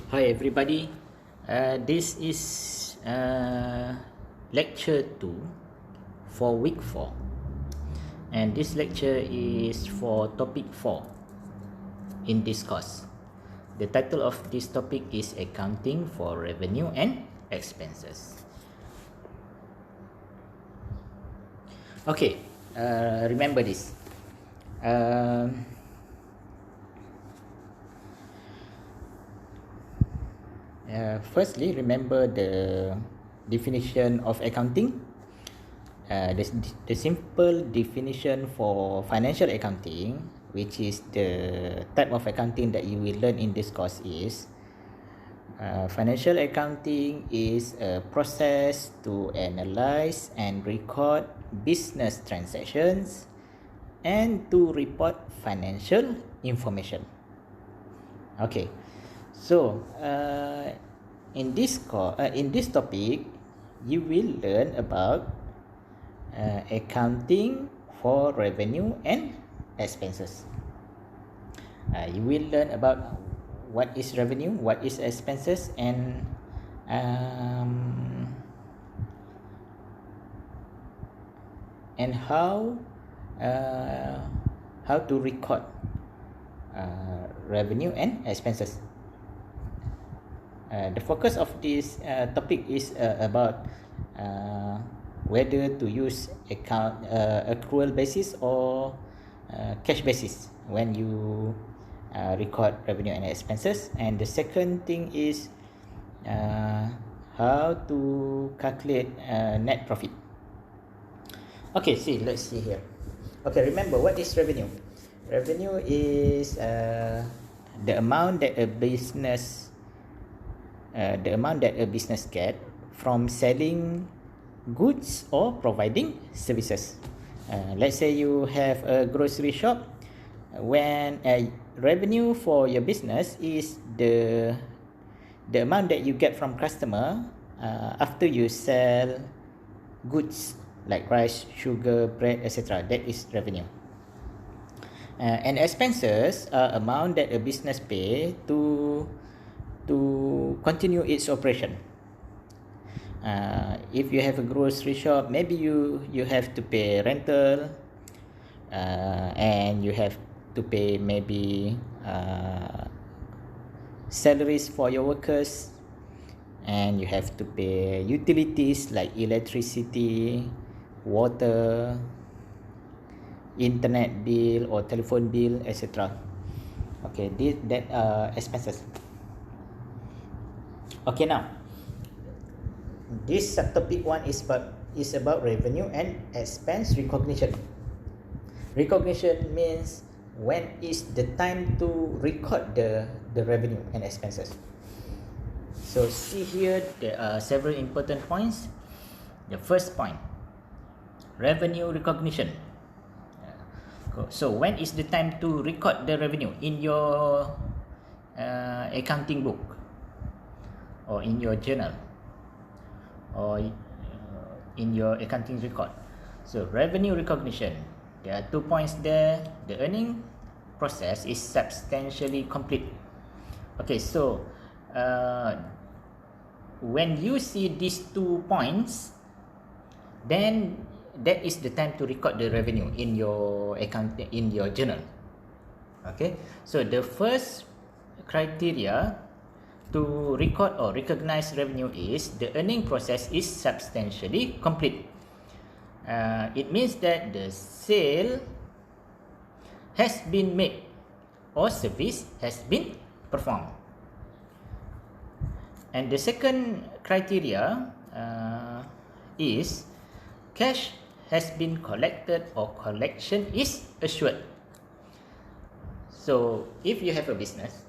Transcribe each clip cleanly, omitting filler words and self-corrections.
Hi everybody, this is lecture 2 for week 4, and this lecture is for topic 4 in this course. The title of this topic is Accounting for Revenue and Expenses. Okay, remember this. Firstly, remember the definition of accounting. The simple definition for financial accounting, which is the type of accounting that you will learn in this course, is financial accounting is a process to analyze and record business transactions and to report financial information. Okay, so in this topic, you will learn about accounting for revenue and expenses. You will learn about what is revenue, what is expenses, and how to record revenue and expenses. The focus of this topic is about whether to use accrual basis or cash basis when you record revenue and expenses. And the second thing is how to calculate net profit. Okay, let's see here. Okay, remember, what is revenue? Revenue is the amount that a business get from selling goods or providing services. Let's say you have a grocery shop. When revenue for your business is the amount that you get from customer after you sell goods like rice, sugar, bread, etc. That is revenue. And expenses are amount that a business pay to continue its operation. If you have a grocery shop, maybe you have to pay rental, and you have to pay maybe salaries for your workers, and you have to pay utilities like electricity, water, internet bill or telephone bill, etc. Okay, that are expenses. Okay, now this subtopic 1 is about revenue and expense recognition. Recognition means when is the time to record the revenue and expenses. So see here, there are several important points. The first point, revenue recognition. So when is the time to record the revenue in your accounting book or in your journal or in your accounting record? So revenue recognition, there are 2 points there. The earning process is substantially complete. Okay, so when you see these 2 points, then that is the time to record the revenue in your account, in your journal. Okay, so the first criteria to record or recognize revenue is the earning process is substantially complete. It means that the sale has been made or service has been performed. And the second criteria is cash has been collected or collection is assured. So if you have a business,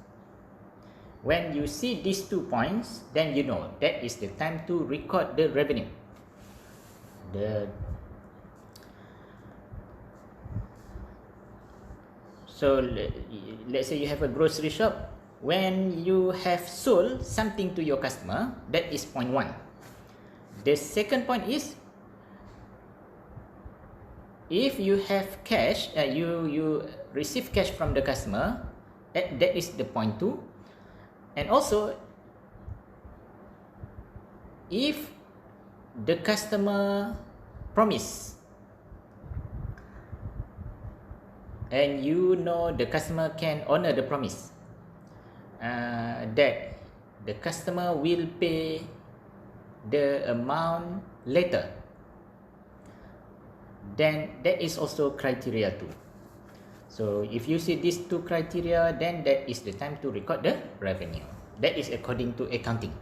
when you see these 2 points, then you know that is the time to record the revenue. So let's say you have a grocery shop. When you have sold something to your customer, that is point 1. The second point is, if you have cash, you receive cash from the customer, that is the point 2. And also if the customer promise and you know the customer can honor the promise, that the customer will pay the amount later, then that is also criteria too. So if you see these two criteria, then that is the time to record the revenue. That is according to accounting.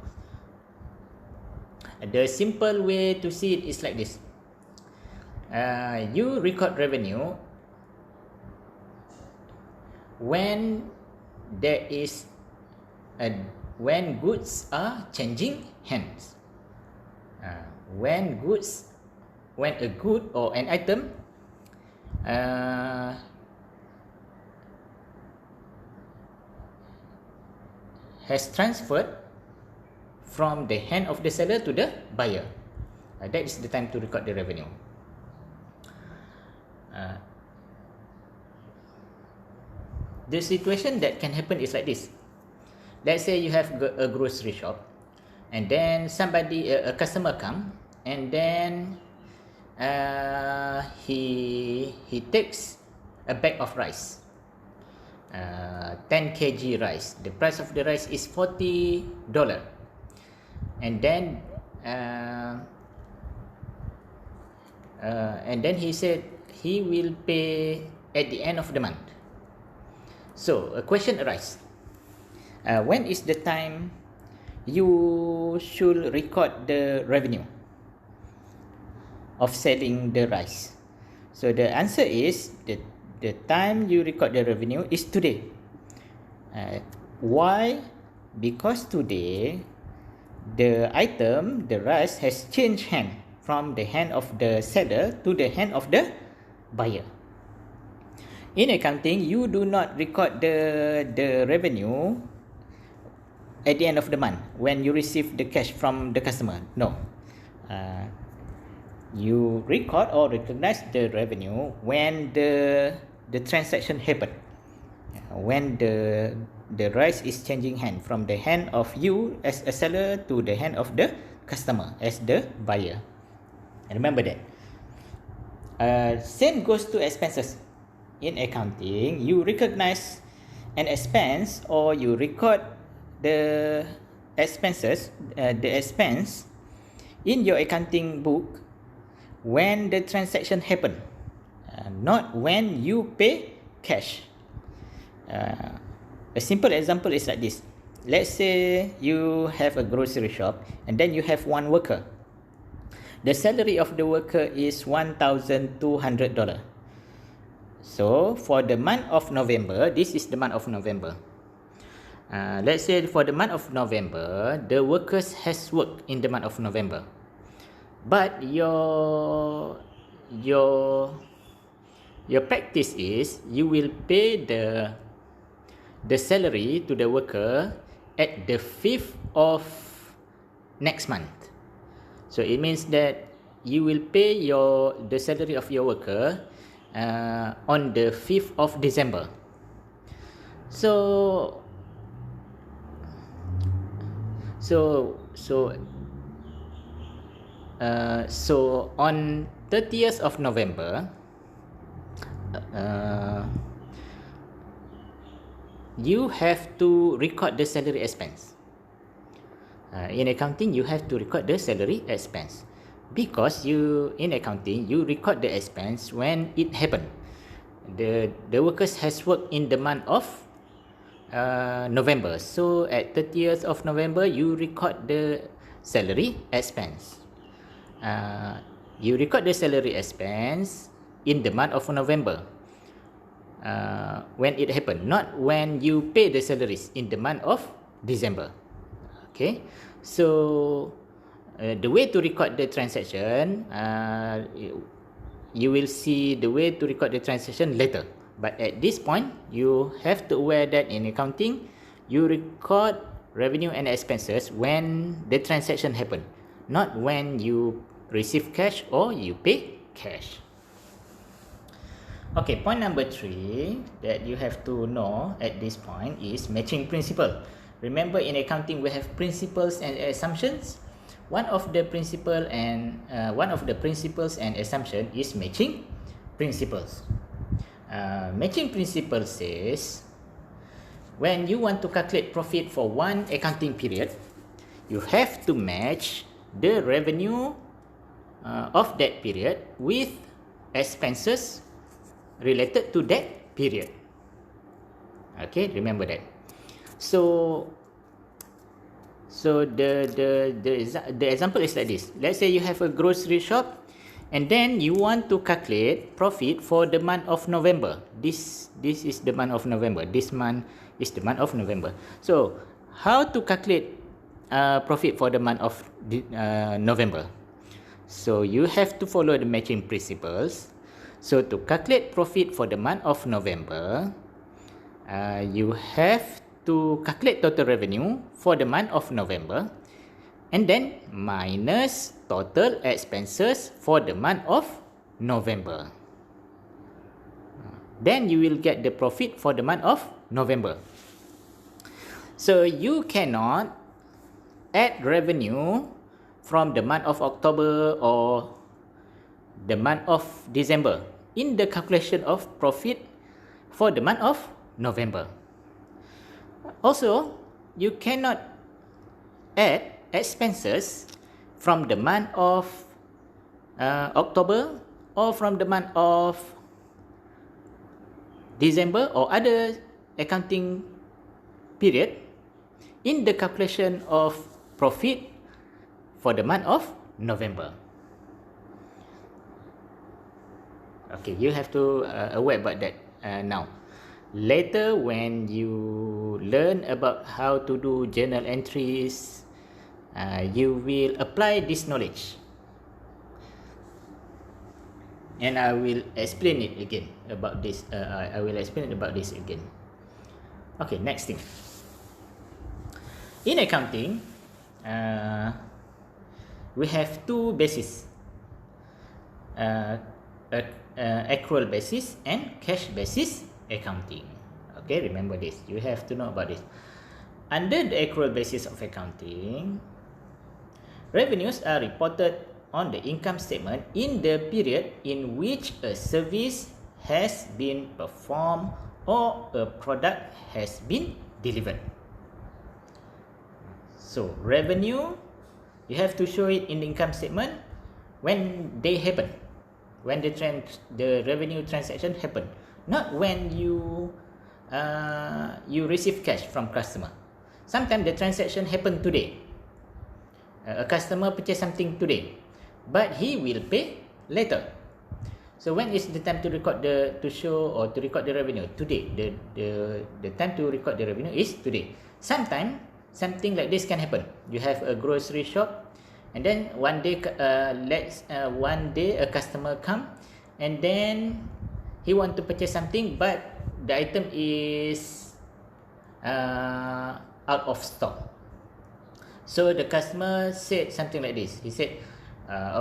The simple way to see it is like this. You record revenue when there is when goods are changing hands. When a good or an item has transferred from the hand of the seller to the buyer. That is the time to record the revenue. The situation that can happen is like this. Let's say you have a grocery shop, and then a customer come, and then he takes a bag of rice, 10 kg rice. The price of the rice is $40, and then he said he will pay at the end of the month. So a question arises. When is the time you should record the revenue of selling the rice? So the answer is the time you record the revenue is today. Why? Because today the item, the rice, has changed hand from the hand of the seller to the hand of the buyer. In accounting, you do not record the revenue at the end of the month when you receive the cash from the customer. No. You record or recognize the revenue when the transaction happened. When the rice is changing hand from the hand of you as a seller to the hand of the customer as the buyer. Remember that. Same goes to expenses. In accounting, you recognize an expense or you record the expenses, the expense in your accounting book when the transaction happen, not when you pay cash. A simple example is like this. Let's say you have a grocery shop and then you have one worker. The salary of the worker is $1,200. So for the month of November, this is the month of November. Let's say for the month of November, the workers has worked in the month of November, but your practice is you will pay the salary to the worker at the 5th of next month. So it means that you will pay the salary of your worker on the 5th of December. So on 30th of November, you have to record the salary expense. In accounting, you have to record the salary expense because in accounting you record the expense when it happened. The workers has worked in the month of November. So at 30th of November, you record the salary expense. You record the salary expense in the month of November when it happened, not when you pay the salaries in the month of December. Okay, so the way to record the transaction, you will see the way to record the transaction later. But at this point, you have to aware that in accounting, you record revenue and expenses when the transaction happen, not when you receive cash or you pay cash. Okay, point number 3 that you have to know at this point is matching principle. Remember, in accounting, we have principles and assumptions. one of the principles and assumption is matching principles. Matching principle says when you want to calculate profit for one accounting period, you have to match the revenue of that period with expenses related to that period. Okay, remember that. So the example is like this. Let's say you have a grocery shop, and then you want to calculate profit for the month of November. This is the month of November. This month is the month of November. So how to calculate profit for the month of November? So you have to follow the matching principles. So to calculate profit for the month of November, you have to calculate total revenue for the month of November, and then minus total expenses for the month of November. Then you will get the profit for the month of November. So you cannot add revenue from the month of October or the month of December in the calculation of profit for the month of November. Also, you cannot add expenses from the month of October or from the month of December or other accounting period in the calculation of profit for the month of November. Okay, you have to aware about that now. Later, when you learn about how to do journal entries, you will apply this knowledge, and I will explain it again about this. I will explain about this again. Okay, next thing. In accounting, we have two bases: accrual basis and cash basis accounting. Okay, remember this. You have to know about this. Under the accrual basis of accounting, revenues are reported on the income statement in the period in which a service has been performed or a product has been delivered. So revenue, you have to show it in the income statement when they happen, when the revenue transaction happen, not when you receive cash from customer. Sometimes the transaction happen today. A customer purchase something today, but he will pay later. So when is the time to record the revenue? Today. The time to record the revenue is today. Sometimes something like this can happen. You have a grocery shop, and then one day a customer come, and then he want to purchase something, but the item is out of stock. So the customer said something like this. He said,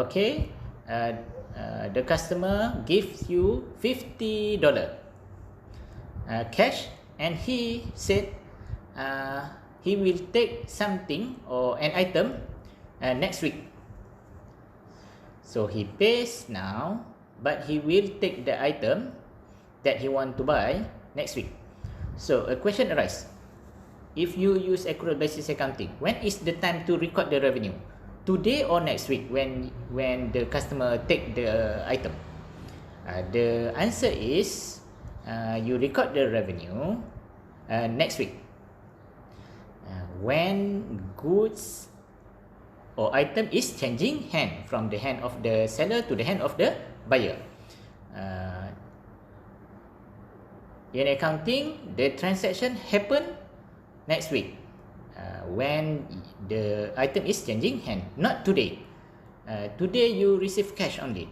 okay, the customer gives you $50 cash, and he said he will take something or an item next week. So he pays now, but he will take the item that he want to buy next week. So a question arises. If you use accrual basis accounting, when is the time to record the revenue? Today or next week when the customer take the item? The answer is you record the revenue next week. When goods or item is changing hand from the hand of the seller to the hand of the buyer. In accounting, the transaction happen next week when the item is changing hand, not today. Today you receive cash only.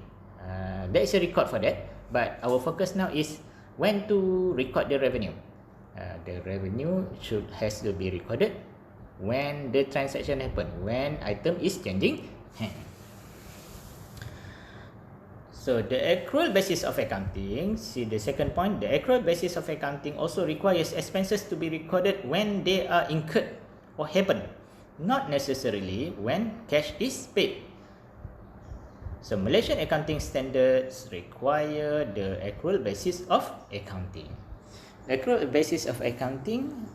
There is a record for that, but our focus now is when to record the revenue. The revenue has to be recorded when the transaction happen, when item is changing hand. So the accrual basis of accounting, see the second point, the accrual basis of accounting also requires expenses to be recorded when they are incurred or happen not necessarily when cash is paid. So Malaysian accounting standards require the accrual basis of accounting. Accrual basis of accounting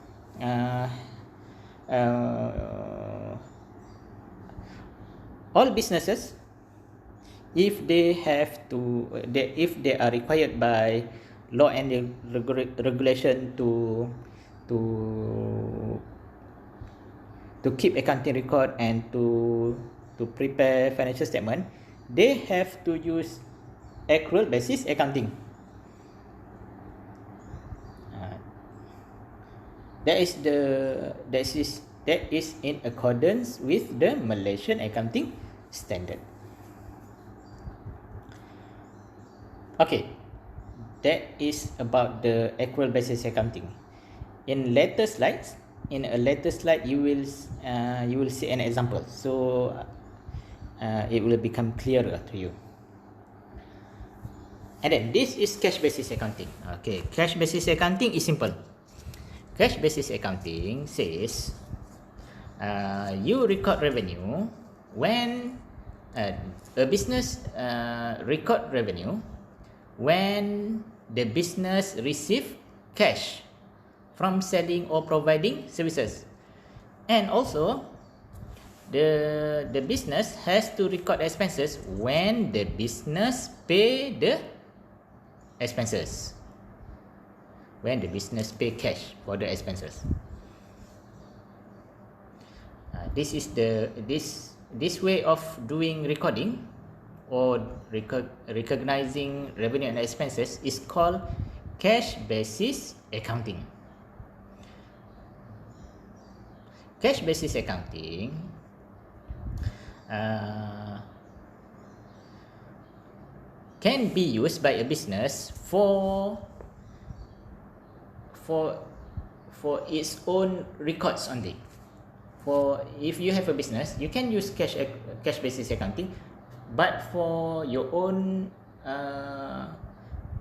all businesses, if they are required by law and regulation to keep accounting record and to prepare financial statement, they have to use accrual basis accounting. That is in accordance with the Malaysian accounting standard. Okay, that is about the accrual basis accounting. In a later slide, you will see an example, so it will become clearer to you. And then this is cash basis accounting. Okay, cash basis accounting is simple. Cash basis accounting says you record revenue when a business record revenue when the business receive cash from selling or providing services, and also the business has to record expenses when the business pay the expenses, when the business pay cash for the expenses. This is this way of doing recording or recognizing revenue and expenses is called cash basis accounting. Cash basis accounting can be used by a business for its own records only. For if you have a business, you can use cash basis accounting, but for your own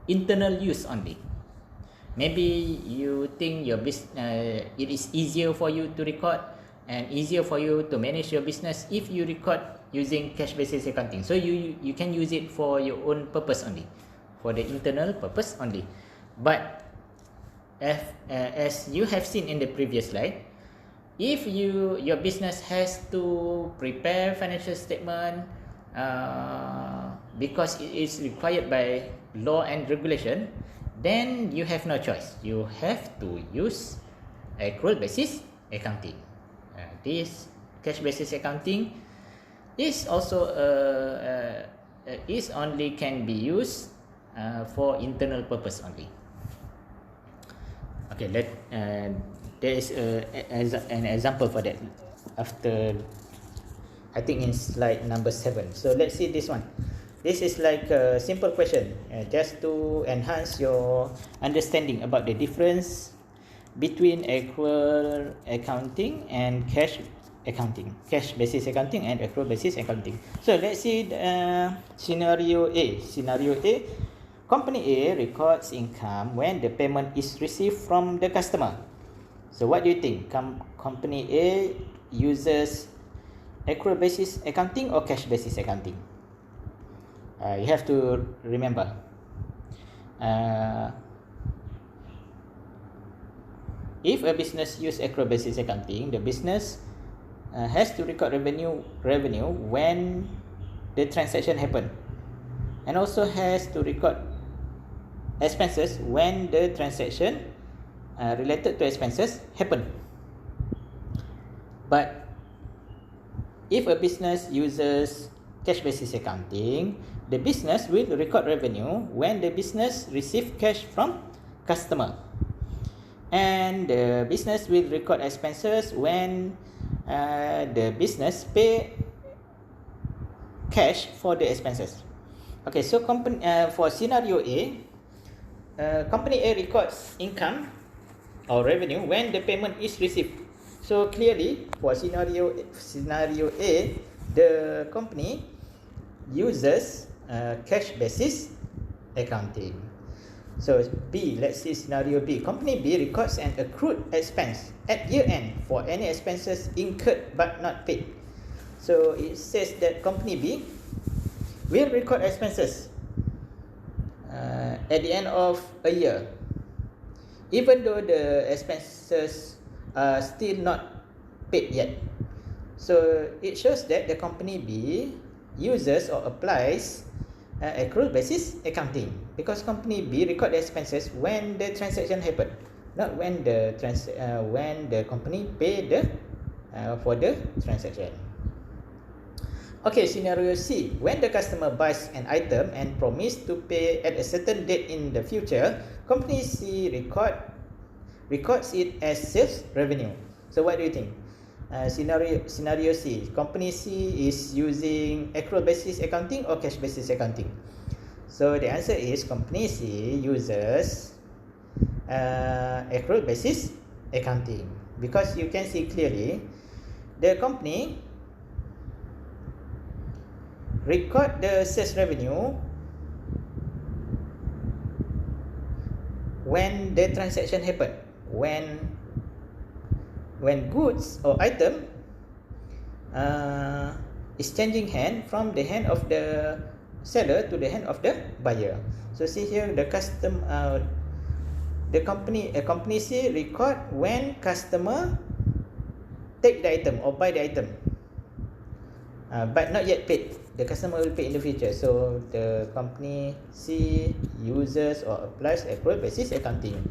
internal use only. Maybe you think your it is easier for you to record and easier for you to manage your business if you record using cash basis accounting. So you can use it for your own purpose only, for the internal purpose only. But as you have seen in the previous slide, if your business has to prepare financial statement because it is required by law and regulation, then you have no choice. You have to use accrual basis accounting. This cash basis accounting is also only can be used for internal purpose only. Okay, there is an example for that after, I think, in slide number 7. So let's see this one. This is like a simple question just to enhance your understanding about the difference between accrual accounting and cash accounting, cash basis accounting and accrual basis accounting. So let's see scenario A. Scenario A, company A records income when the payment is received from the customer. So what do you think? Company A uses accrual basis accounting or cash basis accounting? You have to remember. If a business use accrual basis accounting, the business has to record revenue when the transaction happen, and also has to record expenses when the transaction related to expenses happen. But if a business uses cash basis accounting, the business will record revenue when the business receive cash from customer, and the business will record expenses when the business pay cash for the expenses. Okay, so for scenario A, company A records income or revenue when the payment is received. So clearly for scenario A, the company uses cash basis accounting. So B, let's see scenario B. Company B records an accrued expense at year end for any expenses incurred but not paid. So it says that company B will record expenses at the end of a year, even though the expenses are still not paid yet. So it shows that the company B uses or applies accrual basis accounting, because company B record the expenses when the transaction happen, not when the company pay the for the transaction. Okay, scenario C. When the customer buys an item and promise to pay at a certain date in the future, company C records it as sales revenue. So what do you think? Scenario C. Company C is using accrual basis accounting or cash basis accounting? So the answer is company C uses accrual basis accounting, because you can see clearly the company record the sales revenue when the transaction happen, when goods or item is changing hand from the hand of the seller to the hand of the buyer. So see here, the company C record when customer take the item or buy the item, but not yet paid. The customer will pay in the future. So the company C uses or applies accrual basis accounting.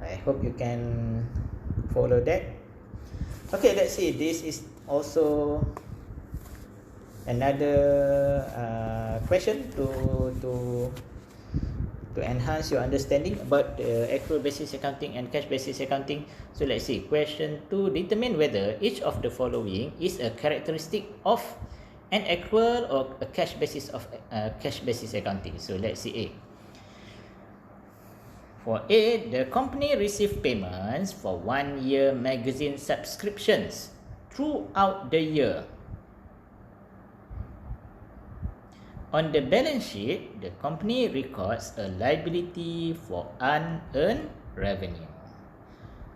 I hope you can follow that. Okay, let's see. This is also another question to enhance your understanding about the accrual basis accounting and cash basis accounting. So let's see. Question 2. Determine whether each of the following is a characteristic of an accrual or a cash basis of cash basis accounting. So let's see A. For A, the company received payments for 1-year magazine subscriptions throughout the year. On the balance sheet, the company records a liability for unearned revenue.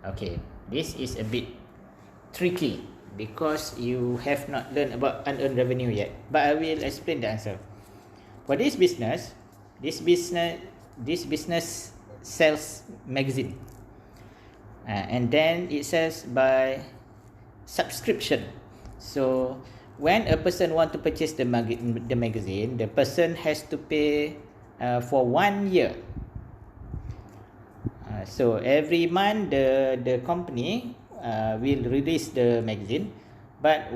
Okay, this is a bit tricky because you have not learned about unearned revenue yet. But I will explain the answer. For this business sells magazine, and then it sells by subscription. So when a person want to purchase the magazine, the person has to pay for 1 year. So every month the company will release the magazine, but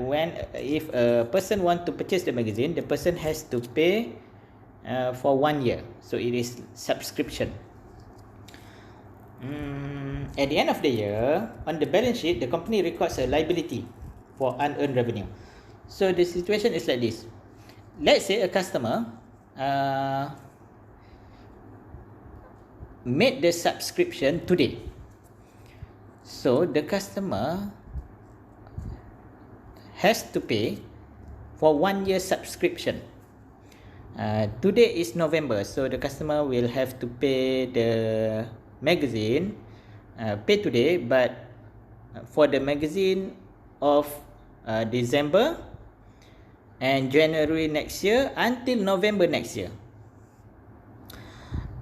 if a person want to purchase the magazine, the person has to pay for 1 year. So it is subscription. At the end of the year, on the balance sheet, the company records a liability for unearned revenue. So the situation is like this. Let's say a customer made the subscription today. So the customer has to pay for 1 year subscription. Today is November, so the customer will have to pay the magazine pay today, but for the magazine of December and January next year until November next year.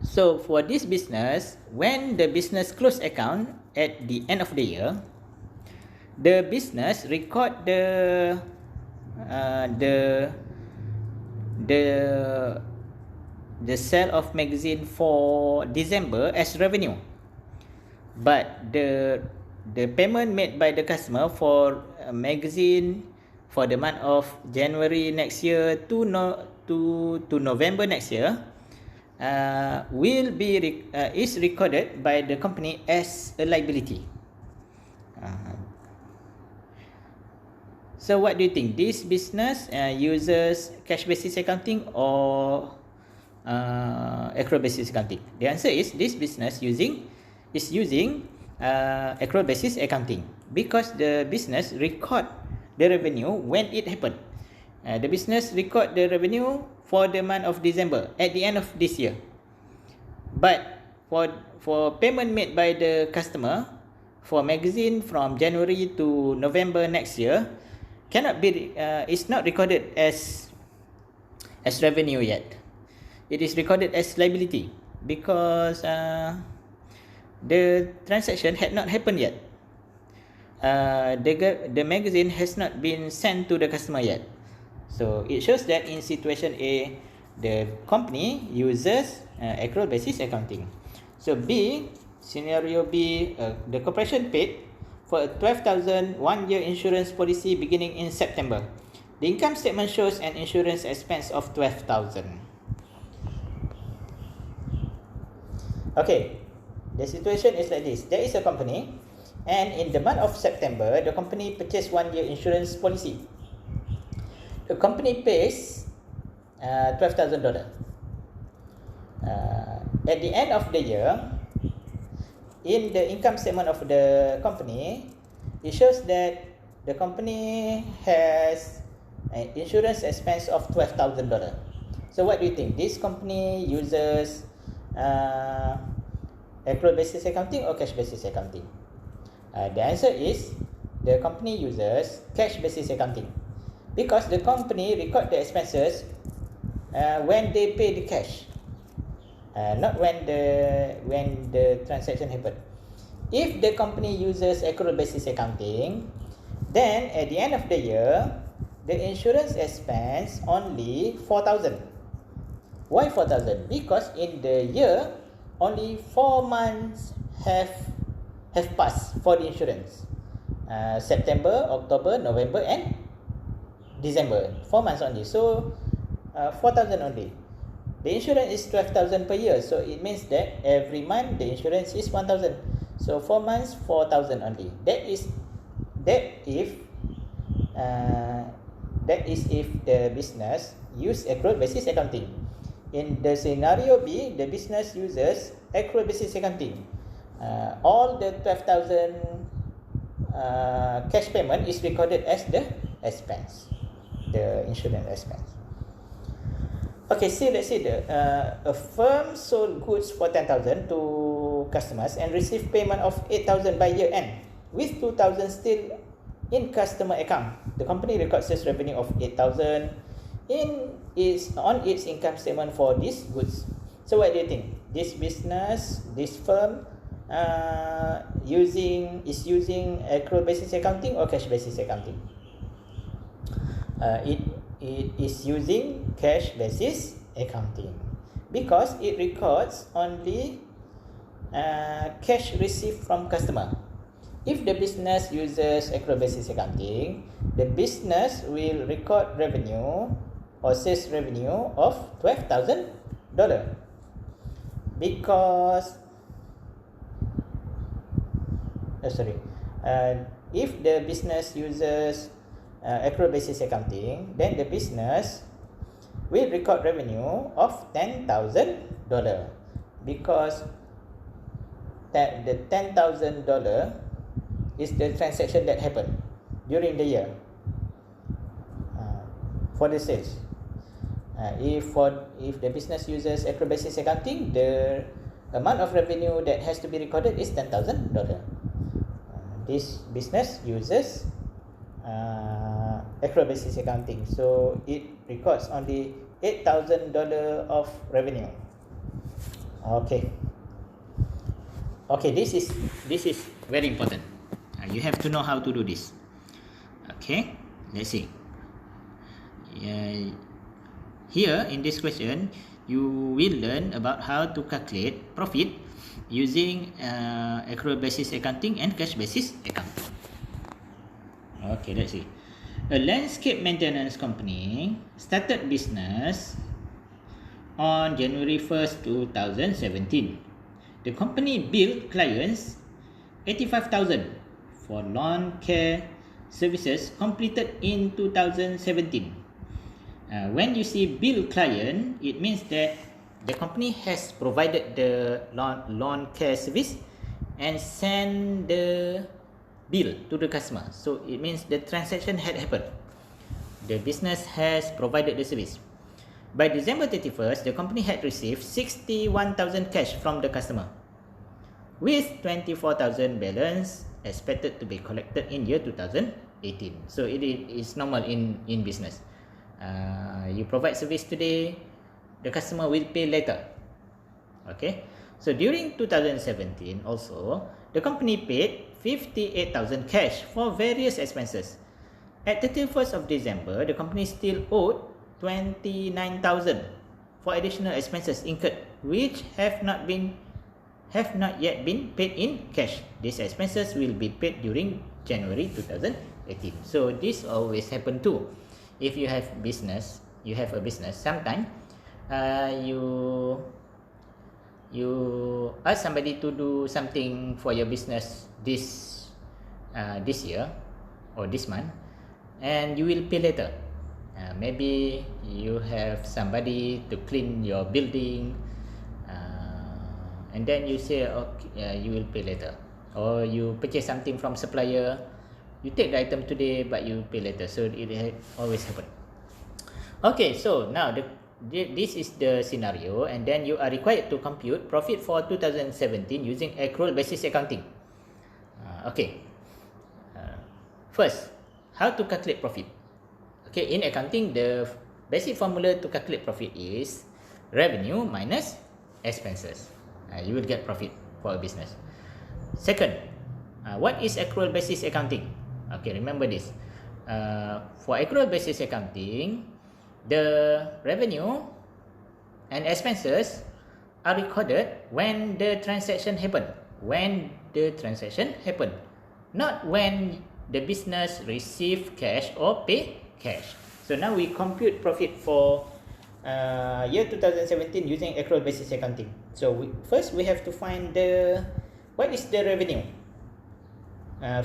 So for this business, when the business close account at the end of the year, the business record the sale of magazine for December as revenue, but the payment made by the customer for a magazine for the month of January next year to November next year is recorded by the company as a liability. So what do you think? This business uses cash basis accounting or accrual basis accounting? The answer is this business is using accrual basis accounting, because the business record the revenue when it happened. The business record the revenue for the month of December at the end of this year. But for payment made by the customer for magazine from January to November next year cannot be is not recorded as revenue yet. It is recorded as liability because the transaction had not happened yet. The magazine has not been sent to the customer yet. So it shows that in situation A, the company uses accrual basis accounting. So B, scenario B, the corporation paid for a 12,000 1-year insurance policy beginning in September. The income statement shows an insurance expense of 12,000. Okay, the situation is like this. There is a company, and in the month of September, the company purchased 1-year insurance policy. The company pays $12,000. At the end of the year, in the income statement of the company, it shows that the company has an insurance expense of $12,000. So what do you think? This company uses accrual basis accounting or cash basis accounting? The answer is the company uses cash basis accounting, because the company record the expenses when they pay the cash, not when the transaction happened. If the company uses accrual basis accounting, then at the end of the year, the insurance expense only 4,000. Why 4,000? Because in the year, only 4 months have passed for the insurance. September, October, November, and December. 4 months only. So 4,000 only. The insurance is 12,000 per year. So it means that every month the insurance is 1,000. So 4 months, 4,000 only. That is if the business use accrual basis accounting. In the scenario B, the business uses accrual basis accounting. All the 12,000 cash payment is recorded as the expense, the insurance expense. Okay, let's see a firm sold goods for 10,000 to customers and received payment of 8,000 by year end, with 2,000 still in customer account. The company records sales revenue of 8,000 on its income statement for these goods. So what do you think? This firm is using accrual basis accounting or cash basis accounting? It is using cash basis accounting because it records only cash received from customer. If the business uses accrual basis accounting, the business will record revenue or sales revenue of $12,000 because if the business uses accrual basis accounting, then the business will record revenue of $10,000 because the $10,000 is the transaction that happened during the year for the sales. If the business uses accrual basis accounting, the amount of revenue that has to be recorded is $10,000. This business uses accrual basis accounting, so it records only $8,000 of revenue. Okay, this is very important. You have to know how to do this. Okay, let's see. Here in this question, you will learn about how to calculate profit using accrual basis accounting and cash basis accounting. Okay, let's see. A landscape maintenance company started business on January 1st, 2017. The company billed clients $85,000 for lawn care services completed in 2017. When you see bill client, it means that the company has provided the lawn care service and sent the bill to the customer. So it means the transaction had happened. The business has provided the service. By December 31st, the company had received 61,000 cash from the customer, with 24,000 balance expected to be collected in year 2018. So it is normal in business. You provide service today, the customer will pay later. Okay, so during 2017 also, the company paid 58,000 cash for various expenses. At 31st of December, the company still owed 29,000 for additional expenses incurred, which have not yet been paid in cash. These expenses will be paid during January 2018. So this always happen too. If you have a business, sometimes you ask somebody to do something for your business this year or this month, and you will pay later. Maybe you have somebody to clean your building, and then you say, okay, you will pay later. Or you purchase something from supplier, you take the item today but you pay later. So it always happen. Okay, so now this is the scenario, and then you are required to compute profit for 2017 using accrual basis accounting. First, how to calculate profit? Okay, in accounting, the basic formula to calculate profit is revenue minus expenses. You will get profit for a business. Second, what is accrual basis accounting? Okay, remember this. For accrual basis accounting, the revenue and expenses are recorded when the transaction happen. Not when the business receive cash or pay cash. So now we compute profit for year 2017 using accrual basis accounting. So first we have to find what is the revenue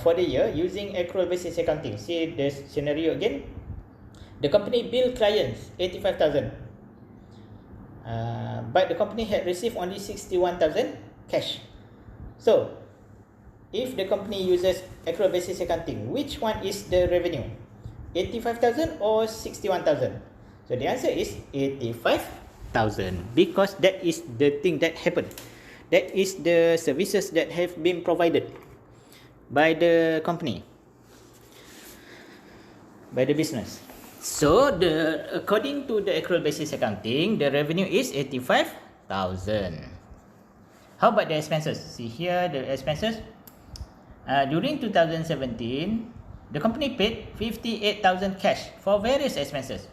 for the year using accrual basis accounting. See the scenario again. The company billed clients 85,000, but the company had received only 61,000 cash. So if the company uses accrual basis accounting, which one is the revenue? 85,000 or 61,000? So the answer is 85,000, because that is the thing that happened. That is the services that have been provided by the company, by the business. So according to the accrual basis accounting, the revenue is 85,000. How about the expenses? See here the expenses. During 2017, the company paid 58,000 cash for various expenses.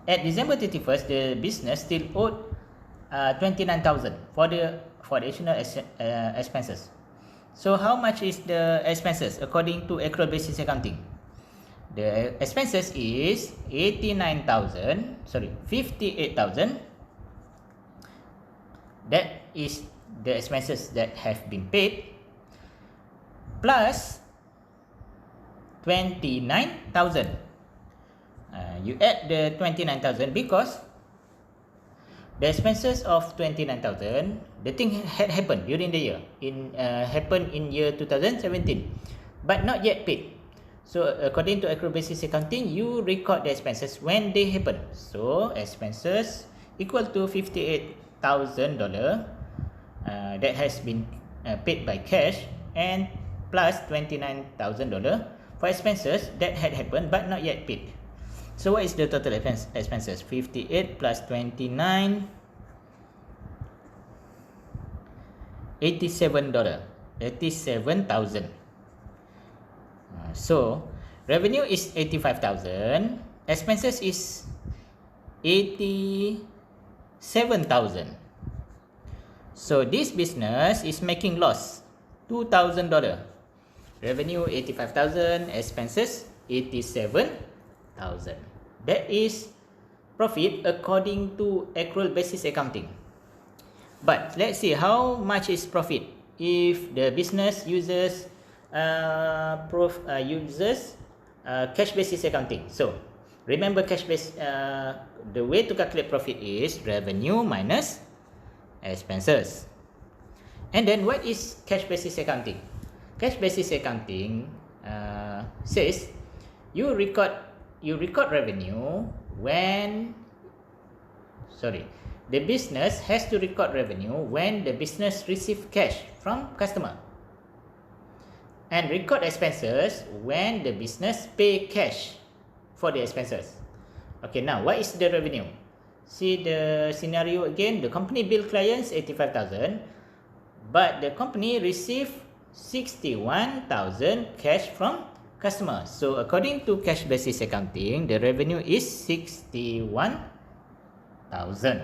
At December 31st, the business still owed 29,000 for additional expenses. So how much is the expenses according to accrual basis accounting? The expenses is 58,000. That is the expenses that have been paid, plus 29,000. You add the 29,000 because the expenses of 29,000, the thing had happened during the year, happened in year 2017, but not yet paid. So according to accrual basis accounting, you record the expenses when they happen. So expenses equal to $58,000 that has been paid by cash, and plus $29,000 for expenses that had happened but not yet paid. So what is the total expenses? 58 plus 29, $87,000. So revenue is 85,000, expenses is 87,000. So this business is making loss $2,000. Revenue 85,000, expenses 87,000. That is profit according to accrual basis accounting. But let's see how much is profit if the business uses cash basis accounting. So remember cash base. The way to calculate profit is revenue minus expenses. And then what is cash basis accounting? Cash basis accounting says you record revenue when The business has to record revenue when the business receive cash from customer, and record expenses when the business pay cash for the expenses. Okay, now what is the revenue? See the scenario again. The company bill clients 85,000, but the company receive 61,000 cash from customer. So according to cash basis accounting, the revenue is 61,000.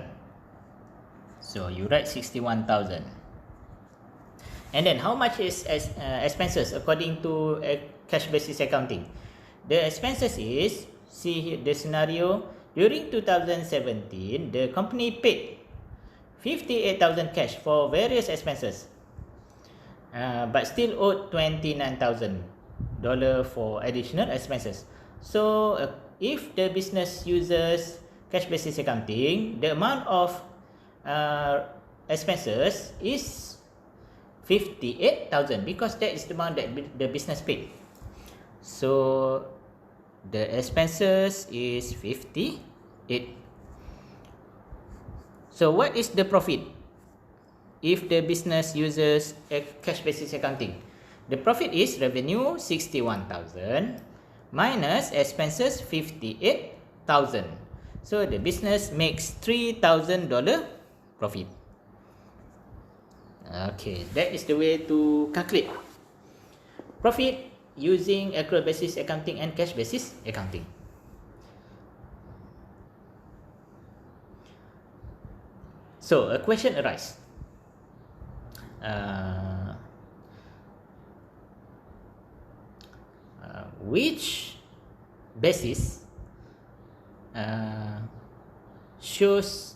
So you write 61,000. And then how much is expenses according to cash basis accounting? The expenses is, see here the scenario, during 2017, the company paid 58,000 cash for various expenses, but still owed $29,000 for additional expenses. So if the business uses cash basis accounting, the amount of expenses is 58,000 because that is the amount that the business paid. So the expenses is 58. So what is the profit if the business uses a cash basis accounting? The profit is revenue 61,000 minus expenses 58,000. So the business makes $3,000 profit. Okay, that is the way to calculate profit using accrual basis accounting and cash basis accounting. So a question arises. Which basis shows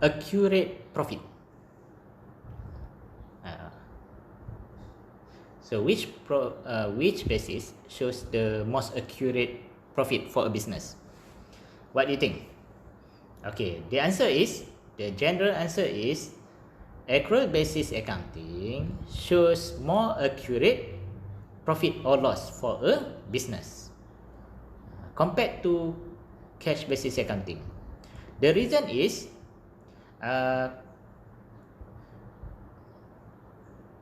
accurate profit? So which basis shows the most accurate profit for a business? What do you think? Okay, the general answer is accrual basis accounting shows more accurate profit or loss for a business compared to cash basis accounting. The reason is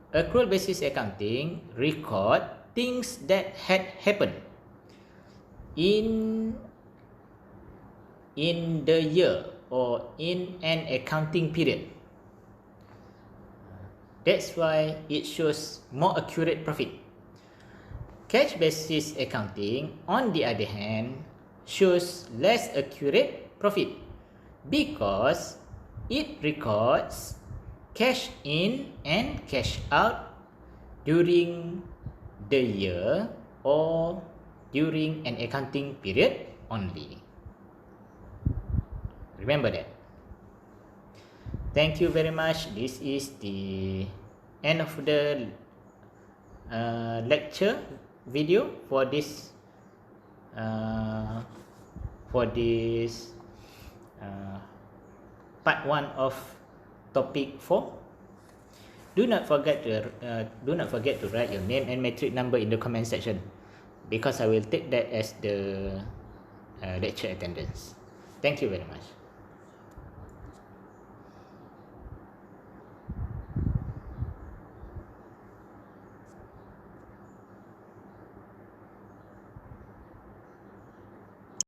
accrual basis accounting record things that had happened in the year or in an accounting period. That's why it shows more accurate profit. Cash basis accounting, on the other hand, shows less accurate profit because it records cash in and cash out during the year or during an accounting period only. Remember that. Thank you very much. This is the end of the lecture video for this part 1 of topic 4. Do not forget to write your name and matric number in the comment section, because I will take that as the lecture attendance. Thank you very much.